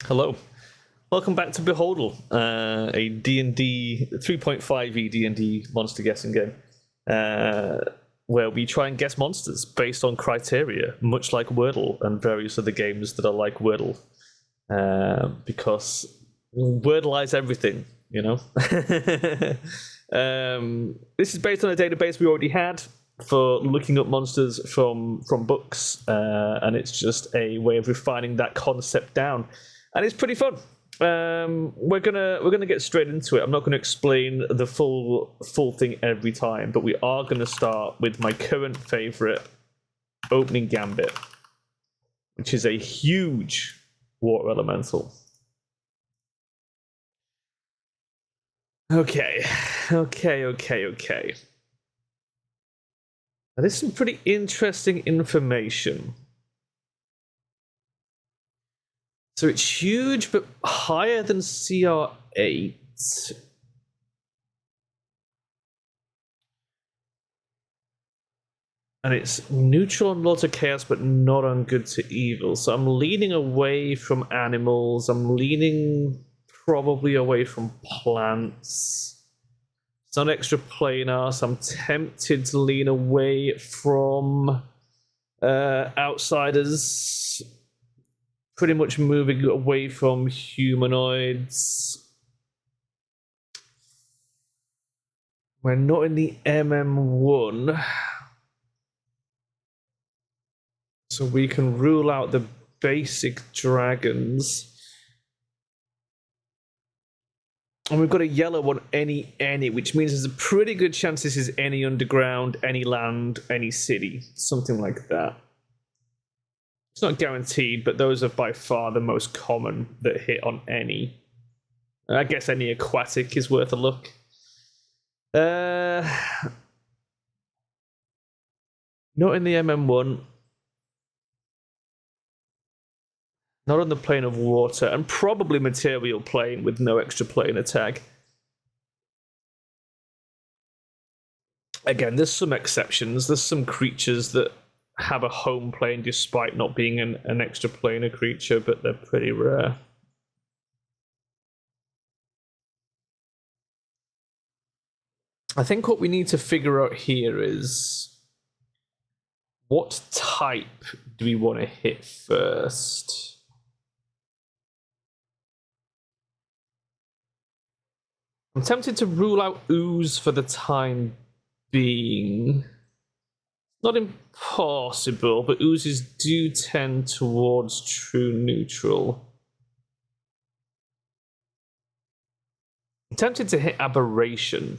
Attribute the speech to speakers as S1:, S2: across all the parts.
S1: Hello. Welcome back to Beholdle, a D&D 3.5e D&D monster guessing game, where we try and guess monsters based on criteria, much like Wordle and various other games that are like Wordle, because Wordleize everything, you know? This is based on a database we already had for looking up monsters from books, and it's just a way of refining that concept down. And it's pretty fun. We're gonna get straight into it. I'm not gonna explain the full thing every time, but we are gonna start with my current favorite opening gambit, which is a huge water elemental. Okay. Now, there's some pretty interesting information. So it's huge, but higher than CR8. And it's neutral on Lords of Chaos, but not on good to evil. So I'm leaning away from animals. I'm leaning probably away from plants. It's not extra planar, so I'm tempted to lean away from outsiders. Pretty much moving away from humanoids. We're not in the MM1. So we can rule out the basic dragons. And we've got a yellow one, any, which means there's a pretty good chance this is any underground, any land, any city. Something like that. It's not guaranteed, but those are by far the most common that hit on any. I guess any aquatic is worth a look. Not in the MM1. Not on the plane of water, and probably material plane with no extra planar tag. Again, there's some exceptions. There's some creatures that have a home plane despite not being an extra planar creature, but they're pretty rare. I think what we need to figure out here is what type do we want to hit first? I'm tempted to rule out ooze for the time being. Not impossible, but oozes do tend towards true neutral. I'm tempted to hit aberration,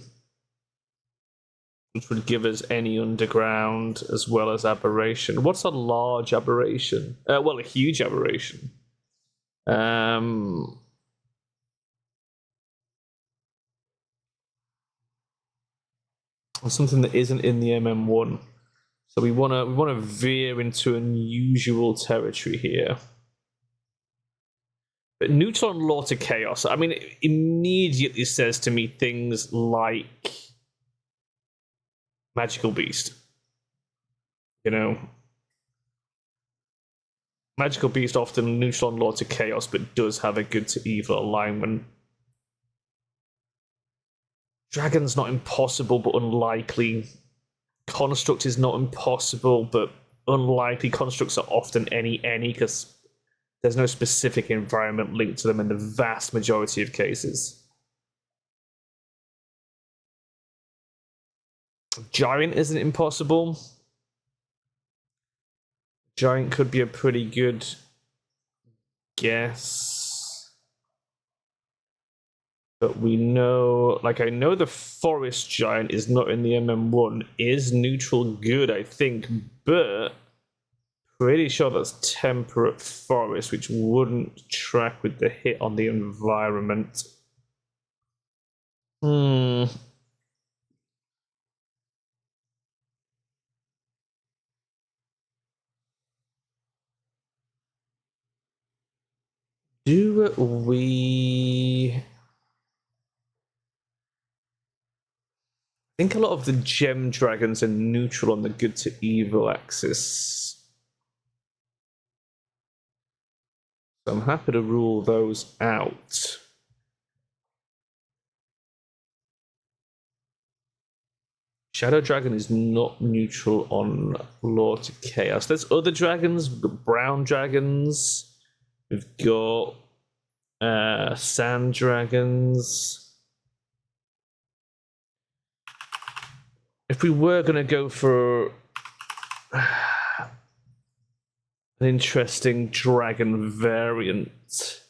S1: which would give us any underground as well as aberration. What's a large aberration? Well, a huge aberration. Something that isn't in the MM1. So we want to veer into unusual territory here. But neutral and Lord of Chaos, I mean, it immediately says to me things like Magical Beast. You know, Magical Beast often neutral on Lord of Chaos, but does have a good to evil alignment. Dragon's not impossible, but unlikely. Construct is not impossible, but unlikely. Constructs are often any, because there's no specific environment linked to them in the vast majority of cases. Giant isn't impossible. Giant could be a pretty good guess. But we know, like, I know the forest giant is not in the MM1. Is neutral good, I think, but pretty sure that's temperate forest, which wouldn't track with the hit on the environment. Do we... I think a lot of the gem dragons are neutral on the good to evil axis. So I'm happy to rule those out. Shadow Dragon is not neutral on Law to Chaos. There's other dragons. We've got brown dragons. We've got sand dragons. If we were going to go for an interesting dragon variant,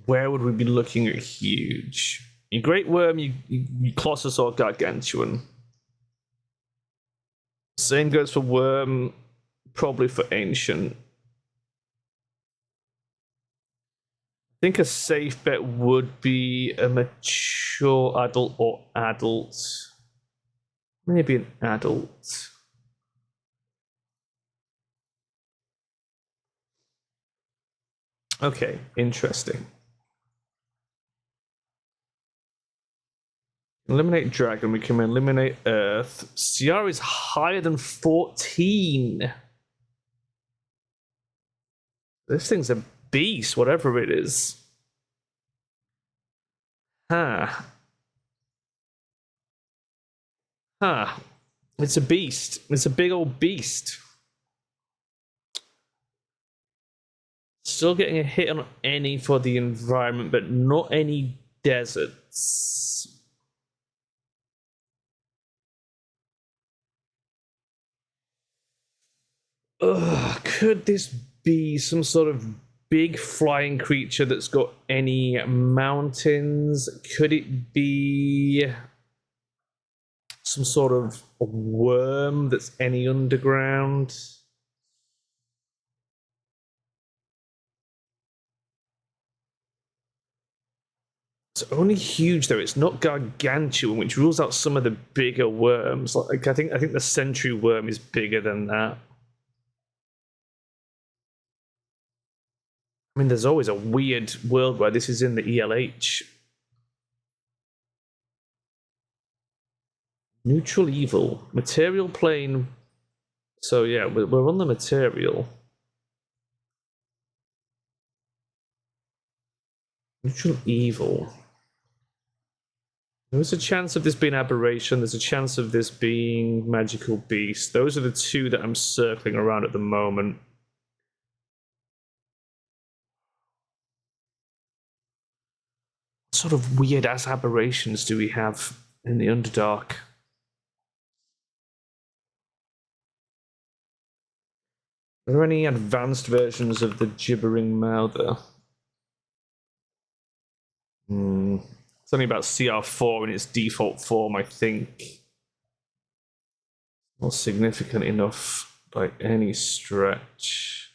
S1: where would we be looking at huge? You Great Worm, you Colossus or Gargantuan. Same goes for Worm, probably for Ancient. I think a safe bet would be a mature adult or adult. Maybe an adult. Okay, interesting. Eliminate Dragon, we can eliminate Earth. CR is higher than 14. This thing's a beast, whatever it is. Huh. It's a beast. It's a big old beast. Still getting a hit on any for the environment, but not any deserts. Could this be some sort of big flying creature that's got any mountains? Could it be some sort of worm that's any underground? It's only huge though. It's not gargantuan, which rules out some of the bigger worms. Like I think the Sentry Worm is bigger than that. I mean, there's always a weird world where this is in the ELH. Neutral evil. Material plane. So yeah, we're on the material. Neutral evil. There's a chance of this being aberration. There's a chance of this being magical beast. Those are the two that I'm circling around at the moment. What sort of weird ass aberrations do we have in the Underdark? Are there any advanced versions of the Gibbering Mouther? It's only about CR4 in its default form, I think. Not significant enough by any stretch.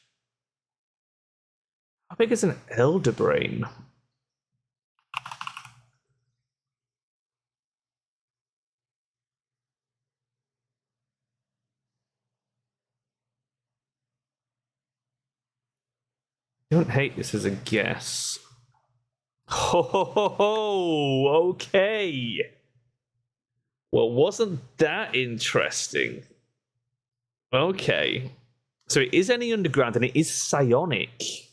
S1: How big is an Elder Brain? I don't hate this as a guess. Oh, okay. Well, wasn't that interesting? Okay. So it is any underground and it is psionic.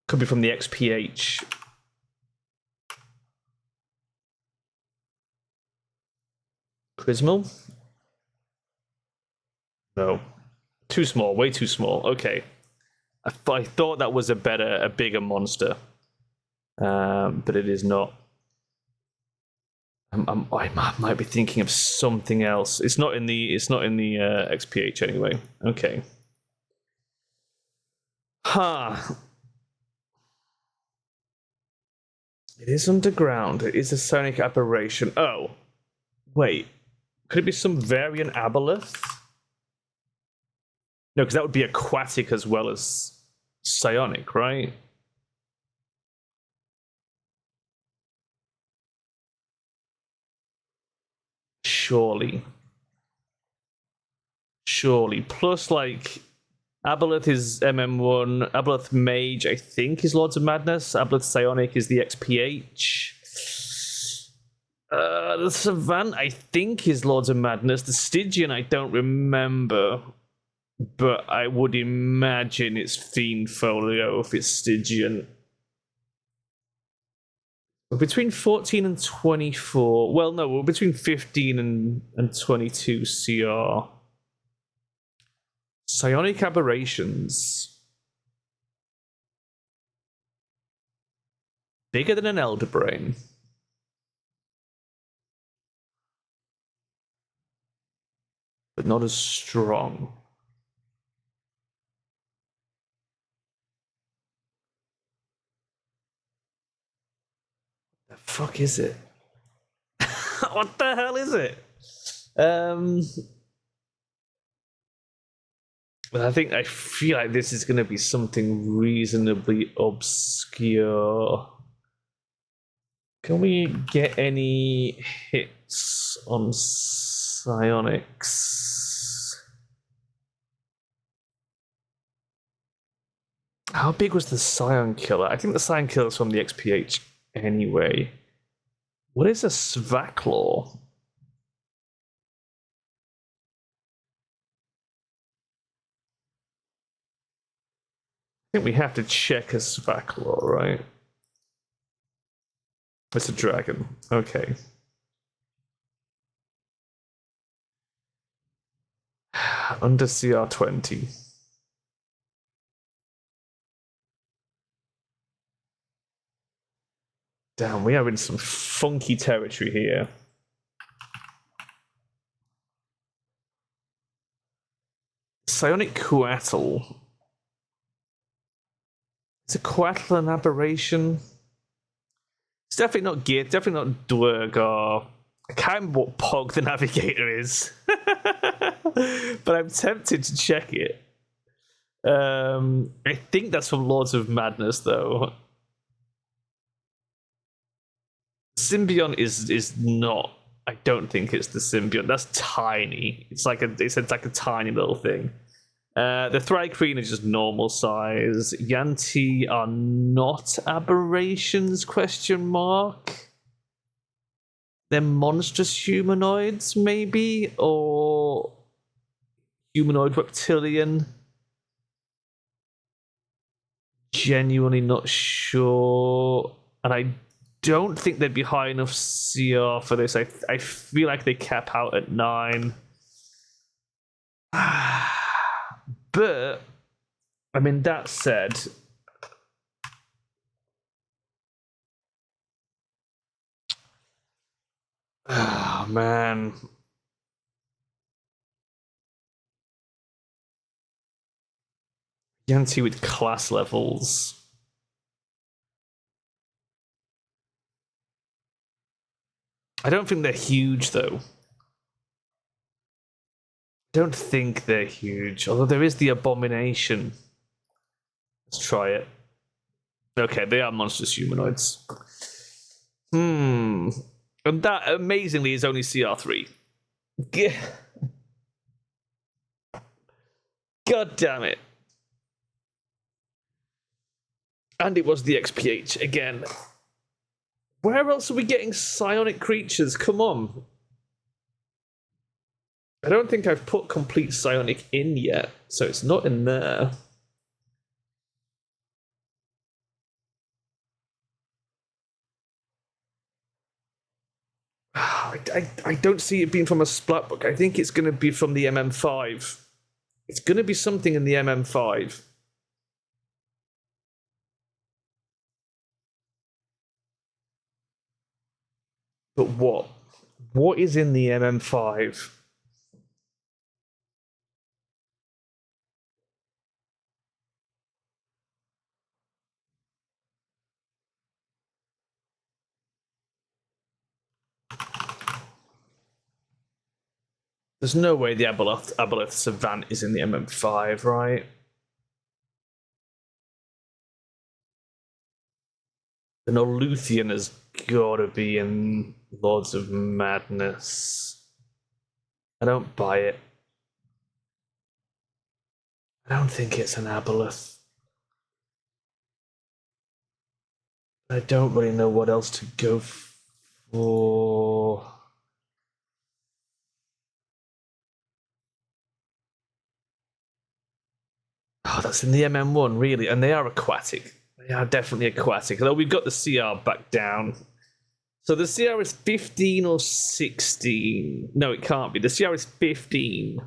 S1: Could be from the XPH. Chrismal? No. Too small, way too small. Okay. I thought that was a bigger monster. But it is not. I might be thinking of something else. It's not in the XPH anyway. Okay. It is underground. It is a sonic aberration. Oh, wait. Could it be some variant aboleth? No, because that would be aquatic as well as psionic, right? Surely. Plus, like, Aboleth is MM1. Aboleth Mage, I think, is Lords of Madness. Aboleth Psionic is the XPH. The Savant, I think, is Lords of Madness. The Stygian, I don't remember. But I would imagine it's Fiend Folio if it's Stygian. Between 14 and 24. Well, no, we're between 15 and 22 CR. Psionic Aberrations. Bigger than an Elder Brain. But not as strong. The fuck is it? What the hell is it? But I feel like this is going to be something reasonably obscure. Can we get any hits on psionics? How big was the Scion Killer? I think the Scion Killer is from the XPH anyway. What is a Svaclaw? I think we have to check a Svaclaw, right? It's a dragon. Okay. Under CR20. Damn, we are in some funky territory here. Psionic Coatl. It's a Coatl an aberration. It's definitely not Gear, definitely not Dwergar. I can't remember what Pog the Navigator is. But I'm tempted to check it. I think that's from Lords of Madness, though. Symbiont is not. I don't think it's the Symbiont. That's tiny. It's like a tiny little thing. The Thri-Kreen are just normal size. Yanti are not aberrations? Question mark. They're monstrous humanoids, maybe, or humanoid reptilian. Genuinely not sure, and I don't think they'd be high enough CR for this. I feel like they cap out at 9. But, I mean, that said, oh, man. Yanti with class levels. I don't think they're huge, though. I don't think they're huge, although there is the Abomination. Let's try it. Okay, they are monstrous humanoids. And that, amazingly, is only CR3. God damn it. And it was the XPH again. Where else are we getting psionic creatures? Come on. I don't think I've put complete psionic in yet, so it's not in there. I don't see it being from a splat book. I think it's going to be from the MM5. It's going to be something in the MM5. But what? What is in the MM5? There's no way the Aboleth Savant is in the MM5, right? The Noluthian has got to be in Lords of Madness. I don't buy it. I don't think it's an Aboleth. I don't really know what else to go Oh. Oh, that's in the MM1, really, and they are aquatic. They are definitely aquatic. Although we've got the CR back down. So the CR is 15 or 16. No, it can't be. The CR is 15.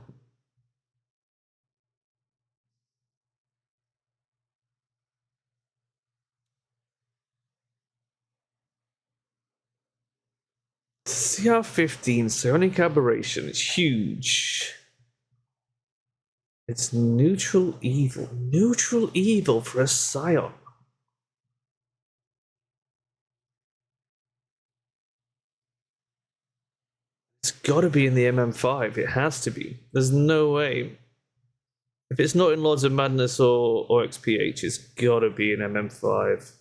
S1: CR 15, Psionic Aberration. It's huge. It's neutral evil. Neutral evil for a Scion. It's gotta be in the MM5. It has to be. There's no way. If it's not in Lords of Madness or XPH, it's gotta be in MM5.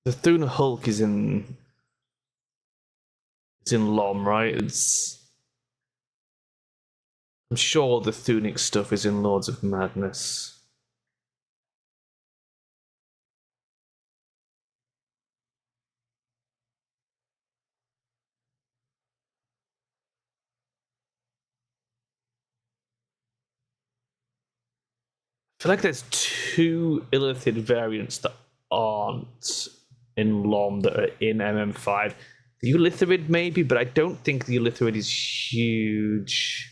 S1: The Thuna Hulk is in. It's in LOM, right? I'm sure the Thunic stuff is in Lords of Madness. I feel like there's two Illithid variants that aren't in LOM that are in MM5. The Eulitharid maybe, but I don't think the Eulitharid is huge.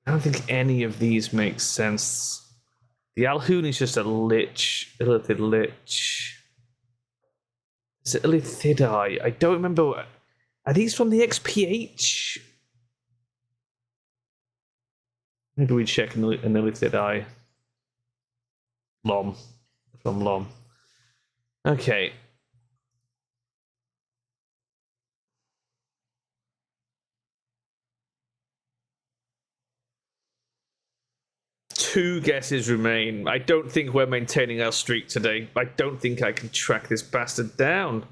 S1: I don't think any of these make sense. The Alhoon is just a lich, Illithid lich. Is it Illithidai? I don't remember. Are these from the XPH? Maybe we check an Illithidai. LOM. From LOM. Okay. Two guesses remain. I don't think we're maintaining our streak today. I don't think I can track this bastard down.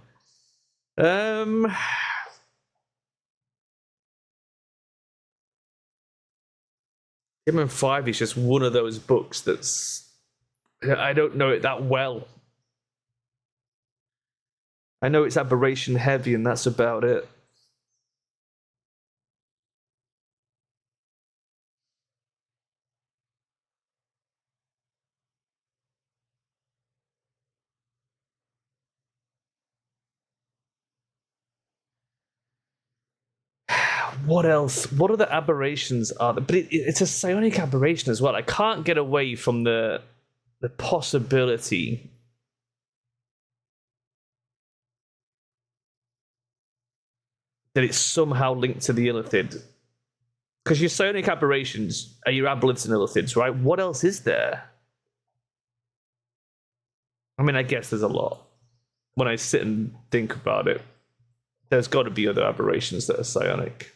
S1: MM5 is just one of those books that's. I don't know it that well. I know it's aberration heavy, and that's about it. What else? What other aberrations are there? But it's a psionic aberration as well. I can't get away from the possibility that it's somehow linked to the Illithid. Because your psionic aberrations are your aboliths and Illithids, right? What else is there? I mean, I guess there's a lot. When I sit and think about it, there's got to be other aberrations that are psionic.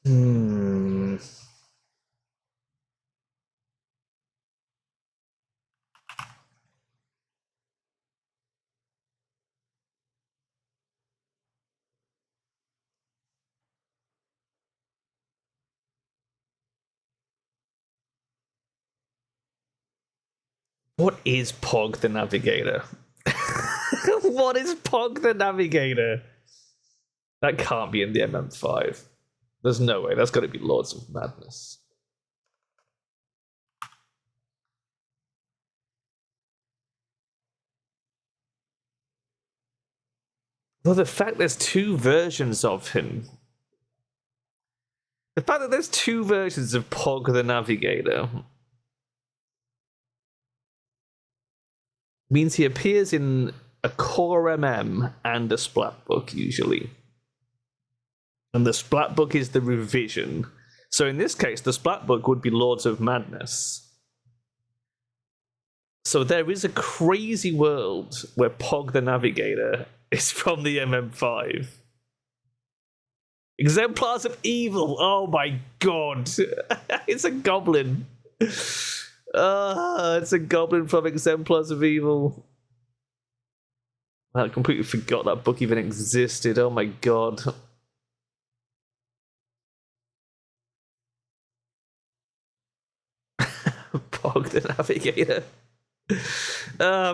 S1: Hmm. What is Pog the Navigator? What is Pog the Navigator? That can't be in the MM5. There's no way. That's got to be Lords of Madness. Well, the fact there's two versions of him. The fact that there's two versions of Pog the Navigator means he appears in a core MM and a splat book usually. And the splat book is the revision. So in this case, the splat book would be Lords of Madness. So there is a crazy world where Pog the Navigator is from the MM5. Exemplars of Evil. Oh my god. It's a goblin. It's a goblin from Exemplars of Evil. I completely forgot that book even existed. Oh my god. Pog the Navigator.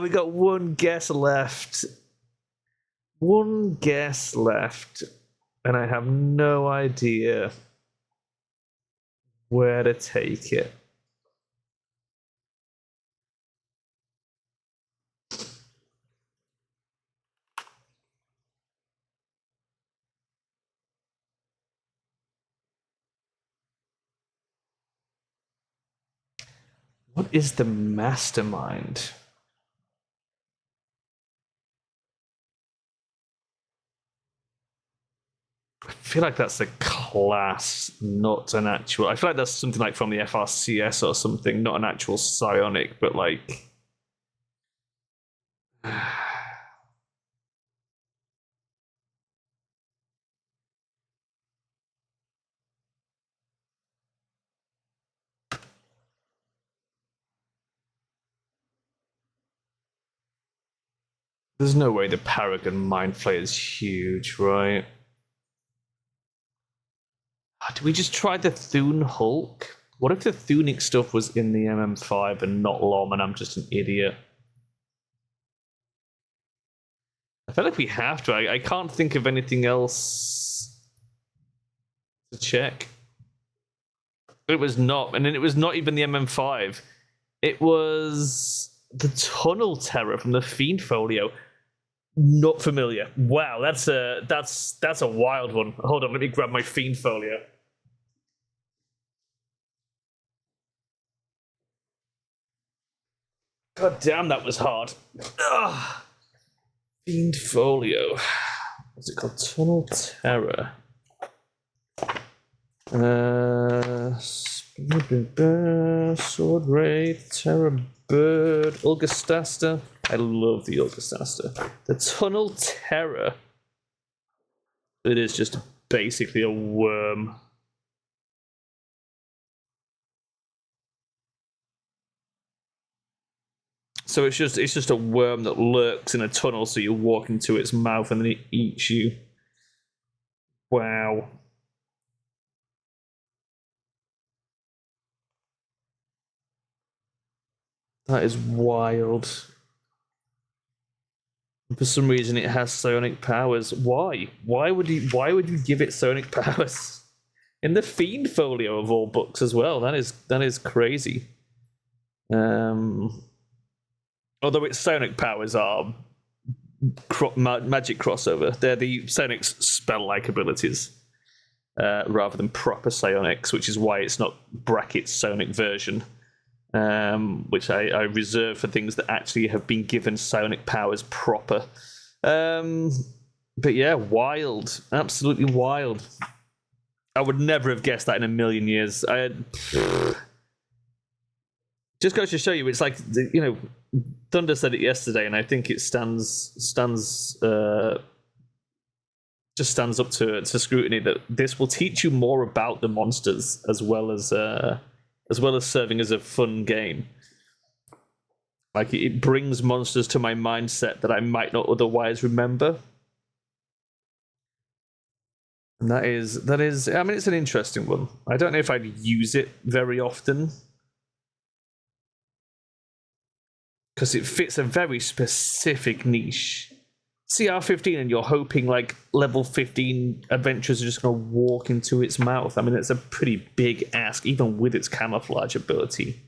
S1: We got one guess left. One guess left. And I have no idea where to take it. What is the mastermind? I feel like that's a class, not an actual. I feel like that's something like from the FRCS or something, not an actual psionic, but like. There's no way the Paragon Mind Flayer is huge, right? Do we just try the Thune Hulk? What if the Thunic stuff was in the MM5 and not LOM and I'm just an idiot? I feel like we have to. I can't think of anything else to check. It was not, and then it was not even the MM5. It was the Tunnel Terror from the Fiend Folio. Not familiar. Wow, that's a wild one. Hold on, let me grab my Fiend Folio. God damn, that was hard. Ugh. Fiend Folio. What's it called? Tunnel Terror. Sword Wraith, Terror Bird, Ulgastasta. I love the Ulgastasta. The Tunnel Terror. It is just basically a worm. So it's just a worm that lurks in a tunnel, so you walk into its mouth and then it eats you. Wow. That is wild. For some reason, it has psionic powers. Why? Why would you give it psionic powers? In the Fiend Folio of all books as well. That is crazy. Although its psionic powers are magic crossover. They're the psionic's spell-like abilities, rather than proper psionics, which is why it's not brackets psionic version. Which I reserve for things that actually have been given psionic powers proper. But yeah, wild. Absolutely wild. I would never have guessed that in a million years. Just goes to show you, it's like, Thunder said it yesterday, and I think it stands up to scrutiny that this will teach you more about the monsters as well as serving as a fun game. Like, it brings monsters to my mindset that I might not otherwise remember. And that is, I mean, it's an interesting one. I don't know if I'd use it very often, because it fits a very specific niche. CR15, and you're hoping like level 15 adventurers are just going to walk into its mouth. I mean, it's a pretty big ask, even with its camouflage ability.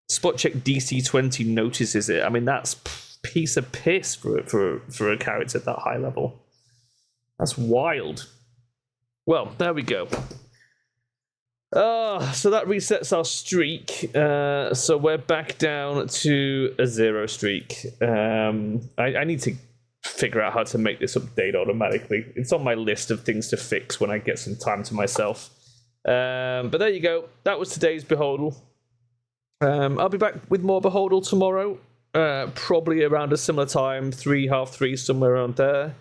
S1: Spot check DC 20 notices it. I mean, that's piece of piss for a character at that high level. That's wild. Well, there we go. So that resets our streak. So we're back down to a 0 streak. I need to figure out how to make this update automatically. It's on my list of things to fix when I get some time to myself. But there you go. That was today's Beholdle. I'll be back with more Beholdle tomorrow. Probably around a similar time, 3:30, somewhere around there.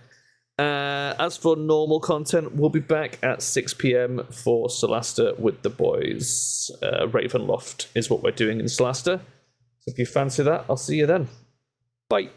S1: As for normal content, we'll be back at 6 p.m. for Solasta with the boys. Ravenloft is what we're doing in Solasta. So if you fancy that, I'll see you then. Bye.